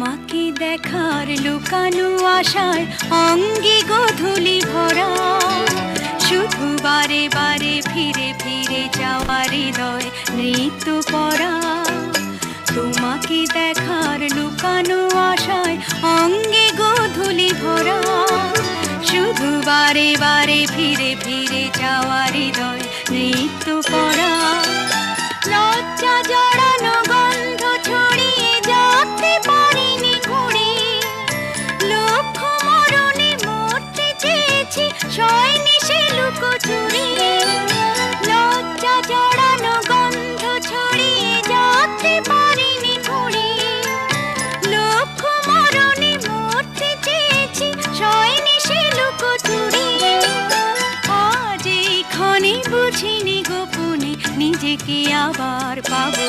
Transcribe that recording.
তোমাকে দেখার লুকানো আশায় অঙ্গে গোধূলি ভরা, শুধু বারে বারে ফিরে ফিরে যাওয়ার হৃদয় নৃত্য পরা। তোমাকে দেখার লুকানো আশায় অঙ্গে গোধূলি ভরা, শুধু বারে বারে ফিরে ফিরে যাওয়ার হৃদয় নৃত্য পরা। লজ্জা জড়ানো গন্ধ ছড়িয়ে যেতে পারিনি ঘুরে, লক্ষ মরণে মরতে চেয়েছি সয়নি সে লুকোচুরি। লজ্জা জড়ানো গন্ধ ছড়িয়ে যেতে পারিনি ঘুরে, লক্ষ মরণে মরতে চেয়েছি সয়নি সে লুকোচুরি। আজ এই ক্ষণে বুঝিনি গোপনে নিজেকে আবার পাবো।